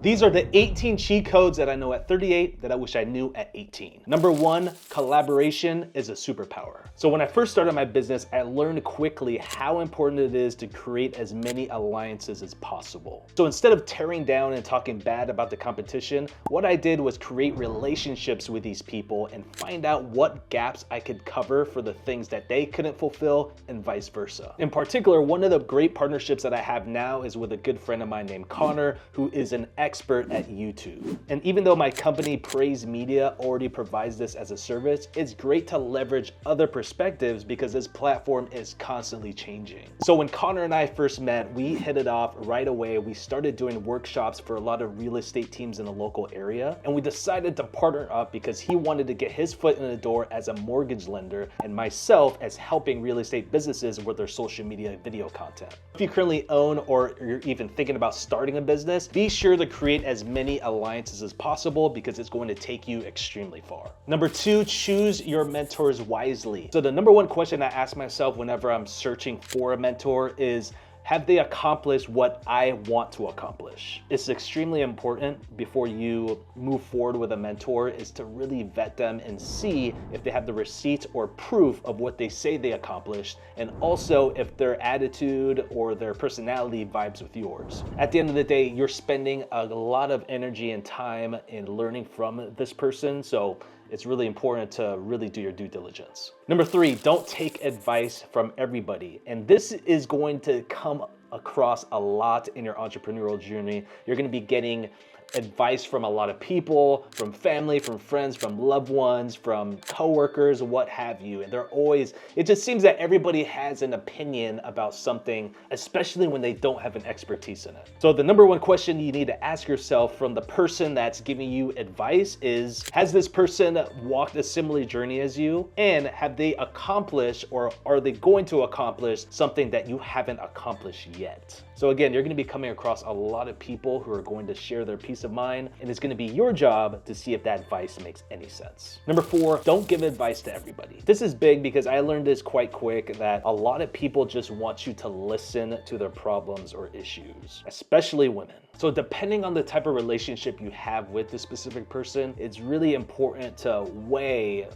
These are the 18 cheat codes that I know at 38 that I wish I knew at 18. Number one, collaboration is a superpower. So when I first started my business, I learned quickly how important it is to create as many alliances as possible. So instead of tearing down and talking bad about the competition, what I did was create relationships with these people and find out what gaps I could cover for the things that they couldn't fulfill and vice versa. In particular, one of the great partnerships that I have now is with a good friend of mine named Connor, who is an expert at YouTube. And even though my company Praise Media already provides this as a service, it's great to leverage other perspectives because this platform is constantly changing. So when Connor and I first met, we hit it off right away. We started doing workshops for a lot of real estate teams in the local area, and we decided to partner up because he wanted to get his foot in the door as a mortgage lender and myself as helping real estate businesses with their social media video content. If you currently own or you're even thinking about starting a business, be sure to create as many alliances as possible because it's going to take you extremely far. Number two, choose your mentors wisely. So the number one question I ask myself whenever I'm searching for a mentor is, have they accomplished what I want to accomplish? It's extremely important before you move forward with a mentor is to really vet them and see if they have the receipts or proof of what they say they accomplished, and also if their attitude or their personality vibes with yours. At the end of the day, you're spending a lot of energy and time in learning from this person, so it's really important to really do your due diligence. Number three, don't take advice from everybody. And this is going to come across a lot in your entrepreneurial journey. You're gonna be getting advice from a lot of people, from family, from friends, from loved ones, from coworkers, what have you. And it just seems that everybody has an opinion about something, especially when they don't have an expertise in it. So the number one question you need to ask yourself from the person that's giving you advice is, has this person walked a similar journey as you? And have they accomplished or are they going to accomplish something that you haven't accomplished yet? So again, you're gonna be coming across a lot of people who are going to share their peace of mind, and it's gonna be your job to see if that advice makes any sense. Number four, don't give advice to everybody. This is big because I learned this quite quick that a lot of people just want you to listen to their problems or issues, especially women. So depending on the type of relationship you have with the specific person, it's really important to weigh,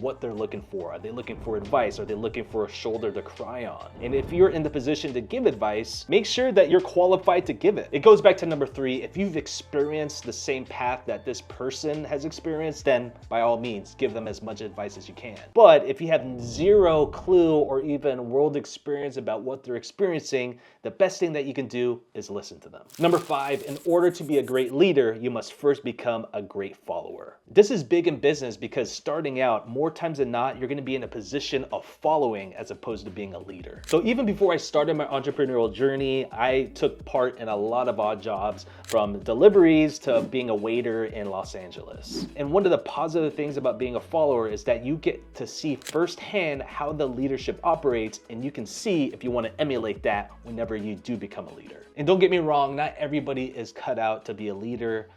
what they're looking for. Are they looking for advice? Are they looking for a shoulder to cry on? And if you're in the position to give advice, make sure that you're qualified to give it. It goes back to number three. If you've experienced the same path that this person has experienced, then by all means, give them as much advice as you can. But if you have zero clue or even world experience about what they're experiencing, the best thing that you can do is listen to them. Number five, in order to be a great leader, you must first become a great follower. This is big in business because starting out, more times than not, you're gonna be in a position of following as opposed to being a leader. So even before I started my entrepreneurial journey, I took part in a lot of odd jobs, from deliveries to being a waiter in Los Angeles. And one of the positive things about being a follower is that you get to see firsthand how the leadership operates, and you can see if you want to emulate that whenever you do become a leader. And don't get me wrong, not everybody is cut out to be a leader.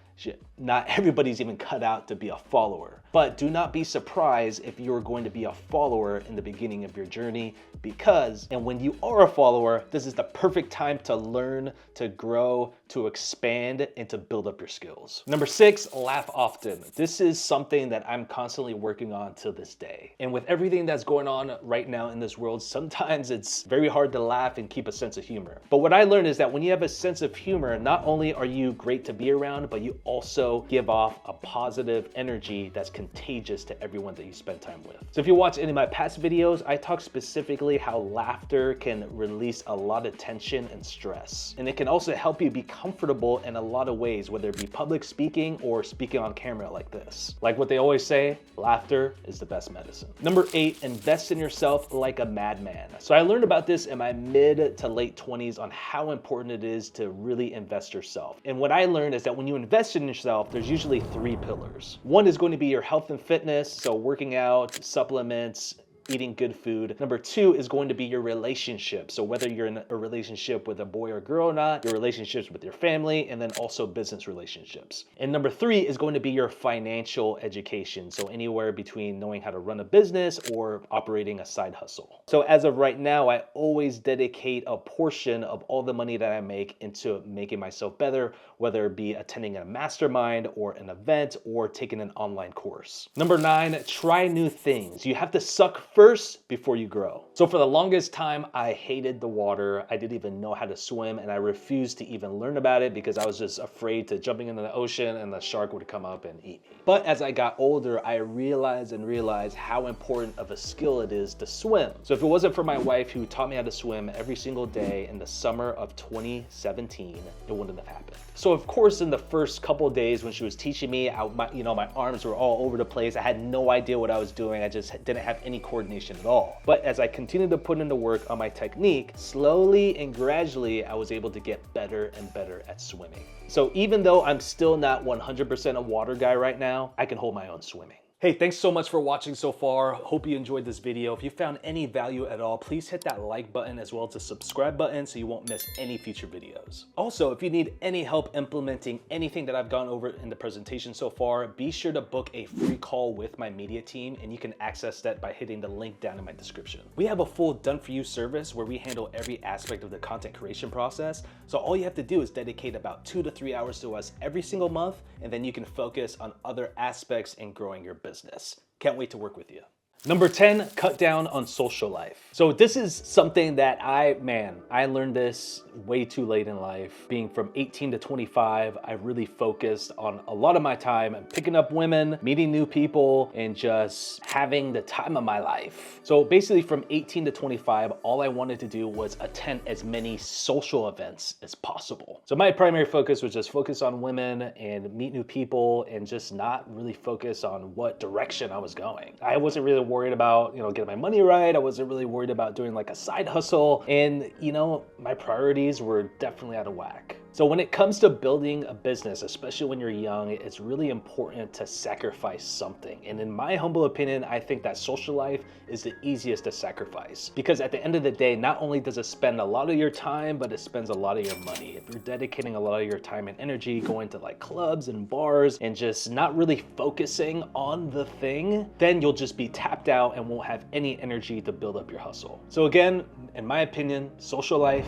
Not everybody's even cut out to be a follower. But do not be surprised if you're going to be a follower in the beginning of your journey, because, and when you are a follower, this is the perfect time to learn, to grow, to expand, and to build up your skills. Number six, laugh often. This is something that I'm constantly working on to this day. And with everything that's going on right now in this world, sometimes it's very hard to laugh and keep a sense of humor. But what I learned is that when you have a sense of humor, not only are you great to be around, but you also give off a positive energy that's contagious to everyone that you spend time with. So if you watch any of my past videos, I talk specifically how laughter can release a lot of tension and stress. And it can also help you be comfortable in a lot of ways, whether it be public speaking or speaking on camera like this. Like what they always say, laughter is the best medicine. Number eight, invest in yourself like a madman. So I learned about this in my mid to late 20s on how important it is to really invest yourself. And what I learned is that when you invest in yourself, there's usually three pillars. One is going to be your health and fitness, so working out, supplements, eating good food. Number 2 is going to be your relationship. So whether you're in a relationship with a boy or girl or not, your relationships with your family, and then also business relationships. And number 3 is going to be your financial education. So anywhere between knowing how to run a business or operating a side hustle. So as of right now, I always dedicate a portion of all the money that I make into making myself better, whether it be attending a mastermind or an event or taking an online course. Number 9, try new things. You have to suck first before you grow. So for the longest time, I hated the water. I didn't even know how to swim, and I refused to even learn about it because I was just afraid to jumping into the ocean and the shark would come up and eat me. But as I got older, I realized how important of a skill it is to swim. So if it wasn't for my wife who taught me how to swim every single day in the summer of 2017, it wouldn't have happened. So of course, in the first couple of days when she was teaching me, my arms were all over the place. I had no idea what I was doing. I just didn't have any coordination at all. But as I continued to put in the work on my technique, slowly and gradually, I was able to get better and better at swimming. So even though I'm still not 100% a water guy right now, I can hold my own swimming. Hey, thanks so much for watching so far. Hope you enjoyed this video. If you found any value at all, please hit that like button as well as the subscribe button so you won't miss any future videos. Also, if you need any help implementing anything that I've gone over in the presentation so far, be sure to book a free call with my media team, and you can access that by hitting the link down in my description. We have a full done-for-you service where we handle every aspect of the content creation process. So all you have to do is dedicate about 2 to 3 hours to us every single month, and then you can focus on other aspects in growing your business. Can't wait to work with you. Number 10, cut down on social life. So this is something that I learned this way too late in life. Being from 18 to 25, I really focused on a lot of my time and picking up women, meeting new people, and just having the time of my life. So basically from 18 to 25, all I wanted to do was attend as many social events as possible. So my primary focus was just focus on women and meet new people and just not really focus on what direction I was going. I wasn't really worried about, getting my money right. I wasn't really worried about doing like a side hustle. And, my priorities were definitely out of whack. So when it comes to building a business, especially when you're young, it's really important to sacrifice something. And in my humble opinion, I think that social life is the easiest to sacrifice. Because at the end of the day, not only does it spend a lot of your time, but it spends a lot of your money. If you're dedicating a lot of your time and energy going to like clubs and bars and just not really focusing on the thing, then you'll just be tapped out and won't have any energy to build up your hustle. So again, in my opinion, social life,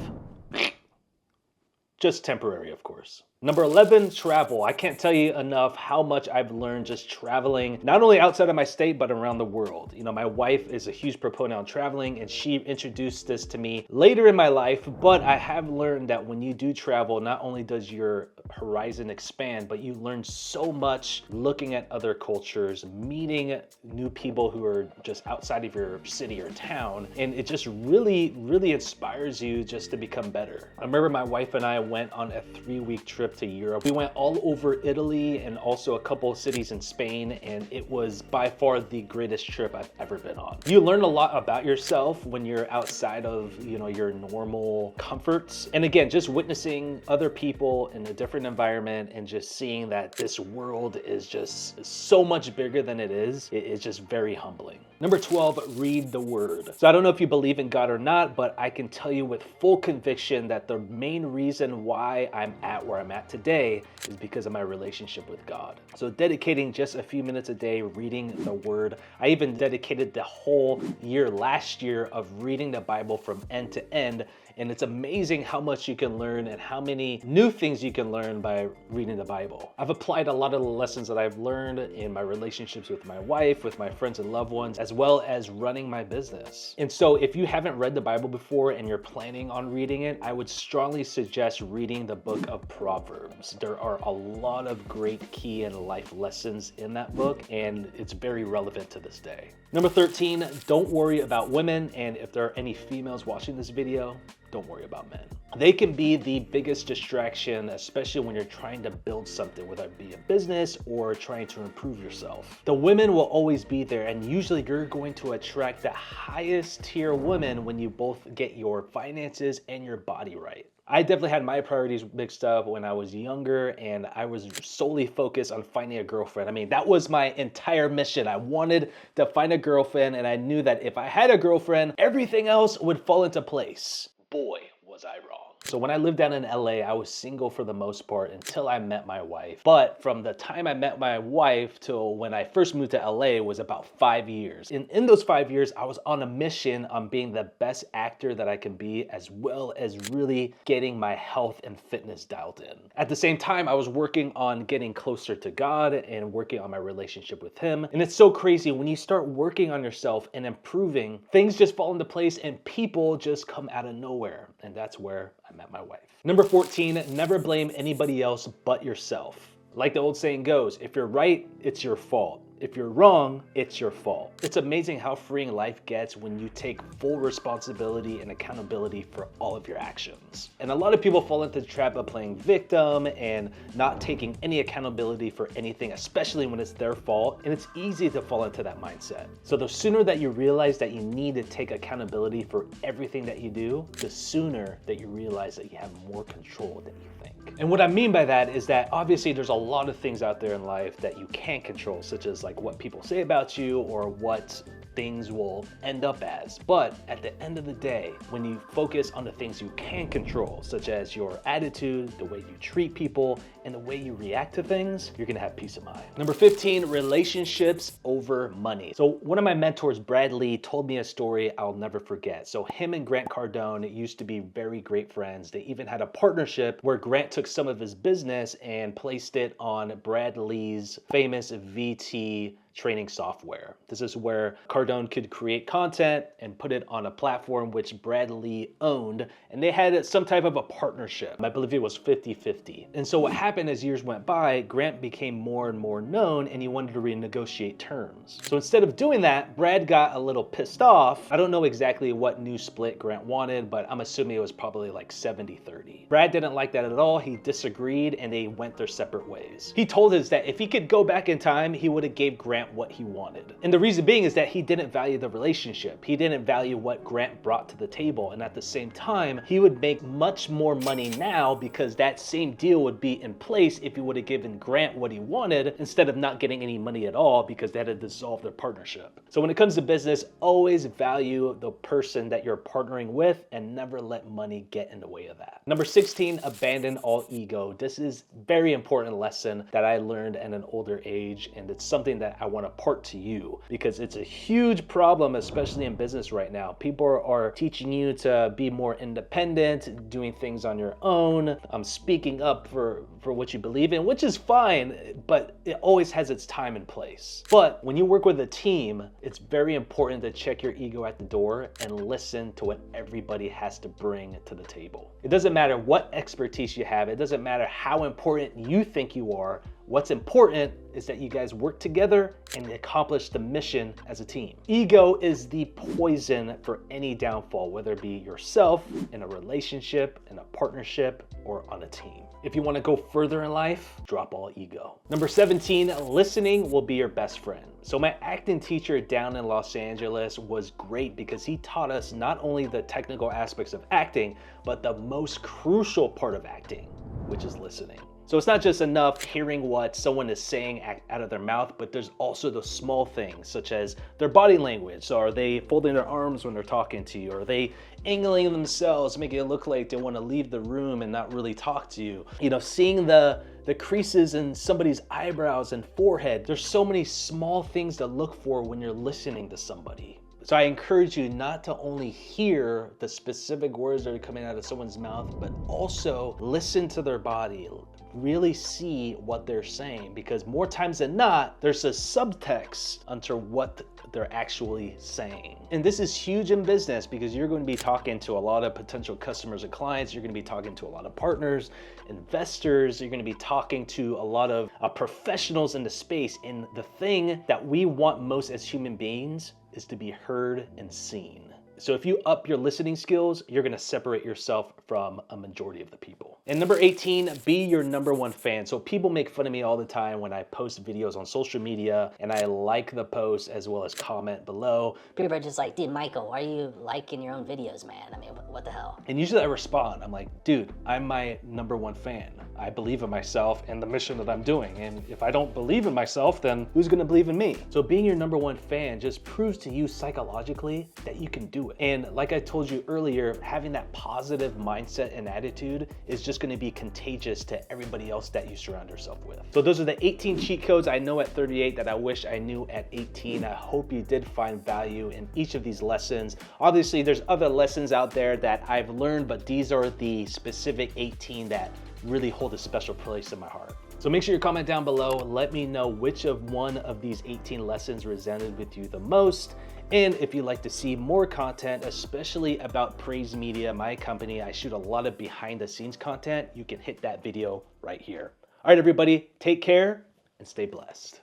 just temporary, of course. Number 11, travel. I can't tell you enough how much I've learned just traveling, not only outside of my state, but around the world. My wife is a huge proponent on traveling, and she introduced this to me later in my life, but I have learned that when you do travel, not only does your horizon expand, but you learn so much looking at other cultures, meeting new people who are just outside of your city or town, and it just really, really inspires you just to become better. I remember my wife and I went on a 3-week trip to Europe. We went all over Italy and also a couple of cities in Spain, and it was by far the greatest trip I've ever been on. You learn a lot about yourself when you're outside of, your normal comforts. And again, just witnessing other people in a different environment and just seeing that this world is just so much bigger than it is just very humbling. Number 12, read the word. So I don't know if you believe in God or not, but I can tell you with full conviction that the main reason why I'm at where I'm at today is because of my relationship with God. So dedicating just a few minutes a day reading the word. I even dedicated the whole year last year of reading the Bible from end to end. And it's amazing how much you can learn and how many new things you can learn by reading the Bible. I've applied a lot of the lessons that I've learned in my relationships with my wife, with my friends and loved ones, as well as running my business. And so if you haven't read the Bible before and you're planning on reading it, I would strongly suggest reading the book of Proverbs. There are a lot of great key and life lessons in that book, and it's very relevant to this day. Number 13, don't worry about women. And if there are any females watching this video, don't worry about men. They can be the biggest distraction, especially when you're trying to build something, whether it be a business or trying to improve yourself. The women will always be there, and usually you're going to attract the highest tier women when you both get your finances and your body right. I definitely had my priorities mixed up when I was younger, and I was solely focused on finding a girlfriend. I mean, that was my entire mission. I wanted to find a girlfriend, and I knew that if I had a girlfriend, everything else would fall into place. Boy, was I wrong. So when I lived down in LA, I was single for the most part until I met my wife. But from the time I met my wife till when I first moved to LA was about 5 years. And in those 5 years, I was on a mission on being the best actor that I can be, as well as really getting my health and fitness dialed in. At the same time, I was working on getting closer to God and working on my relationship with Him. And it's so crazy when you start working on yourself and improving, things just fall into place and people just come out of nowhere. And that's where I met my wife. Number 14, never blame anybody else but yourself. Like the old saying goes, if you're right, it's your fault. If you're wrong, it's your fault. It's amazing how freeing life gets when you take full responsibility and accountability for all of your actions. And a lot of people fall into the trap of playing victim and not taking any accountability for anything, especially when it's their fault. And it's easy to fall into that mindset. So the sooner that you realize that you need to take accountability for everything that you do, the sooner that you realize that you have more control than you think. And what I mean by that is that obviously there's a lot of things out there in life that you can't control, such as like what people say about you or what things will end up as. But at the end of the day, when you focus on the things you can control, such as your attitude, the way you treat people, and the way you react to things, you're gonna have peace of mind. Number 15, relationships over money. So one of my mentors, Brad Lee, told me a story I'll never forget. So him and Grant Cardone used to be very great friends. They even had a partnership where Grant took some of his business and placed it on Brad Lee's famous VT training software. This is where Cardone could create content and put it on a platform which Brad Lee owned, and they had some type of a partnership. I believe it was 50-50. And so what happened as years went by, Grant became more and more known and he wanted to renegotiate terms. So instead of doing that, Brad got a little pissed off. I don't know exactly what new split Grant wanted, but I'm assuming it was probably like 70-30. Brad didn't like that at all. He disagreed and they went their separate ways. He told us that if he could go back in time, he would have gave Grant what he wanted. And the reason being is that he didn't value the relationship. He didn't value what Grant brought to the table. And at the same time, he would make much more money now because that same deal would be in place if he would have given Grant what he wanted instead of not getting any money at all because they had to dissolve their partnership. So when it comes to business, always value the person that you're partnering with and never let money get in the way of that. Number 16, abandon all ego. This is a very important lesson that I learned at an older age, and it's something that I want to impart to you because it's a huge problem, especially in business right now. People are teaching you to be more independent, doing things on your own, speaking up for what you believe in, which is fine, but it always has its time and place. But when you work with a team, it's very important to check your ego at the door and listen to what everybody has to bring to the table. It doesn't matter what expertise you have. It doesn't matter how important you think you are. What's important is that you guys work together and accomplish the mission as a team. Ego is the poison for any downfall, whether it be yourself, in a relationship, in a partnership, or on a team. If you want to go further in life, drop all ego. Number 17, listening will be your best friend. So my acting teacher down in Los Angeles was great because he taught us not only the technical aspects of acting, but the most crucial part of acting, which is listening. So it's not just enough hearing what someone is saying out of their mouth, but there's also the small things such as their body language. So are they folding their arms when they're talking to you? Are they angling themselves, making it look like they want to leave the room and not really talk to you? You know, seeing the creases in somebody's eyebrows and forehead. There's so many small things to look for when you're listening to somebody. So I encourage you not to only hear the specific words that are coming out of someone's mouth, but also listen to their body. Really see what they're saying, because more times than not, there's a subtext under what they're actually saying. And this is huge in business because you're going to be talking to a lot of potential customers and clients. You're going to be talking to a lot of partners, investors. You're going to be talking to a lot of professionals in the space. And the thing that we want most as human beings is to be heard and seen. So if you up your listening skills, you're gonna separate yourself from a majority of the people. And number 18, be your number one fan. So people make fun of me all the time when I post videos on social media and I like the post as well as comment below. People are just like, dude, Michael, why are you liking your own videos, man? I mean, what the hell? And usually I respond, I'm like, dude, I'm my number one fan. I believe in myself and the mission that I'm doing. And if I don't believe in myself, then who's gonna believe in me? So being your number one fan just proves to you psychologically that you can do it. And like I told you earlier, having that positive mindset and attitude is just gonna be contagious to everybody else that you surround yourself with. So those are the 18 cheat codes I know at 38 that I wish I knew at 18. I hope you did find value in each of these lessons. Obviously, there's other lessons out there that I've learned, but these are the specific 18 that really hold a special place in my heart. So make sure you comment down below. Let me know which of one of these 18 lessons resonated with you the most. And if you'd like to see more content, especially about Praise Media, my company, I shoot a lot of behind the scenes content. You can hit that video right here. All right, everybody, take care and stay blessed.